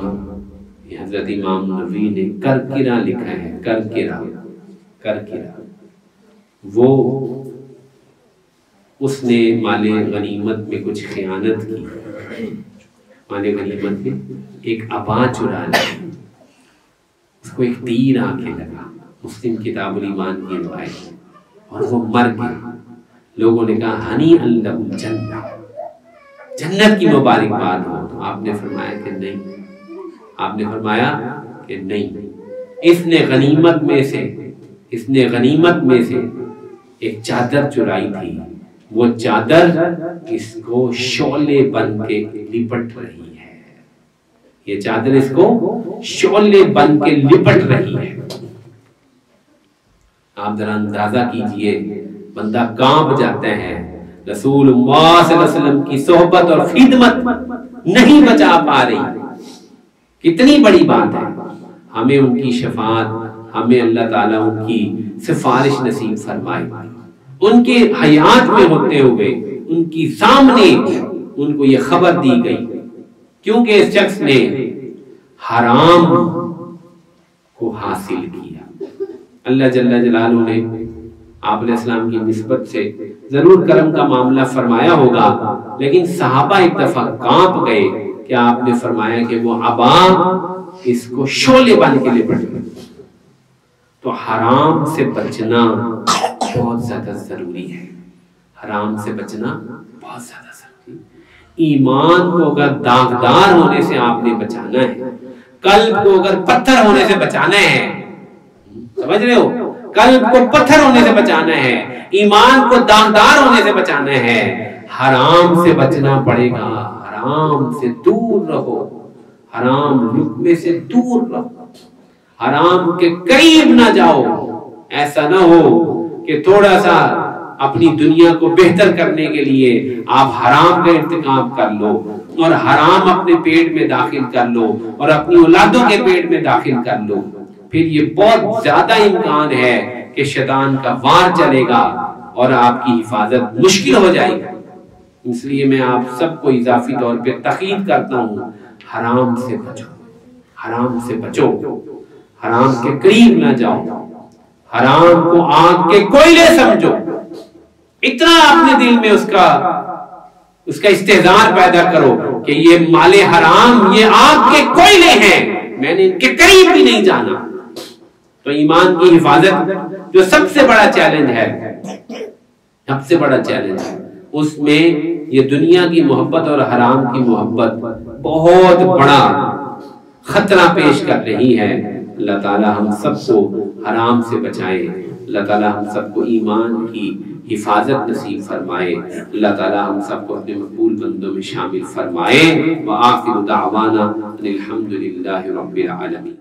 حضرت امام نووی نے کرکرہ لکھا ہے، کرکرہ، وہ اس نے مال غنیمت میں کچھ خیانت کی، مال غنیمت میں ایک عبا چرا لی، اس کو ایک تیر آ کے لگا، مسلم کتاب الایمان کی روایت، اور وہ مر گیا۔ لوگوں نے کہا ہنی اللہ الجنہ، جنت کی مبارکباد ہو، تو آپ نے فرمایا کہ نہیں، آپ نے فرمایا کہ نہیں، اس نے غنیمت میں سے ایک چادر چرائی تھی، وہ چادر اس کو شعلے بن کے لپٹ رہی ہے، یہ چادر اس کو شعلے بن کے لپٹ رہی ہے۔ آپ ذرا اندازہ کیجئے، بندہ کانپ جاتا ہے، رسول اللہ صلی اللہ علیہ وسلم کی صحبت اور خدمت نہیں بچا پا رہی، کتنی بڑی بات ہے۔ ہمیں ان کی شفاعت، ہمیں اللہ تعالیٰ ان کی سفارش نصیب فرمائے، ان کے حیات میں ہوتے ہوئے ان کی سامنے ان کو یہ خبر دی گئی، کیونکہ اس شخص نے حرام کو حاصل کیا۔ اللہ جل جلالہ نے آپ علیہ السلام کی نسبت سے ضرور کرم کا معاملہ فرمایا ہوگا، لیکن صحابہ ایک دفعہ کانپ گئے کہ آپ نے فرمایا کہ وہ عبا اس کو شعلے بن کے لپٹ گئے۔ تو حرام سے بچنا بہت زیادہ ضروری ہے، حرام سے بچنا بہت زیادہ ضروری ہے۔ ایمان کو اگر داغدار ہونے سے آپ نے بچانا ہے، قلب کو اگر پتھر ہونے سے بچانا ہے، سمجھ رہے ہو، قلب کو پتھر ہونے سے بچانا ہے، ایمان کو داغدار ہونے سے بچانا ہے، حرام سے بچنا پڑے گا، حرام سے دور رہو، حرام لقمے سے دور رہو، حرام کے قریب نہ جاؤ۔ ایسا نہ ہو کہ تھوڑا سا اپنی دنیا کو بہتر کرنے کے لیے آپ حرام کا ارتکاب کر لو اور حرام اپنے پیٹ میں داخل کر لو اور اپنی اولادوں کے پیٹ میں داخل کر لو، پھر یہ بہت زیادہ امکان ہے کہ شیطان کا وار چلے گا اور آپ کی حفاظت مشکل ہو جائے گی۔ اس لیے میں آپ سب کو اضافی طور پہ تاکید کرتا ہوں، حرام سے بچو، حرام سے بچو، حرام کے قریب نہ جاؤ، حرام کو آگ کے کوئلے سمجھو، اتنا اپنے دل میں اس کا استحضار پیدا کرو کہ یہ مال حرام یہ آگ کے کوئلے ہیں، میں نے ان کے قریب بھی نہیں جانا۔ تو ایمان کی حفاظت جو سب سے بڑا چیلنج ہے، سب سے بڑا چیلنج ہے، اس میں یہ دنیا کی محبت اور حرام کی محبت بہت بڑا خطرہ پیش کر رہی ہے۔ اللہ تعالیٰ ہم سب کو حرام سے بچائے، اللہ تعالیٰ ہم سب کو ایمان کی حفاظت نصیب فرمائے، اللہ تعالیٰ ہم سب کو اپنے مقبول بندوں میں شامل فرمائے۔ وآخر دعوانا ان الحمد للہ رب العالمین۔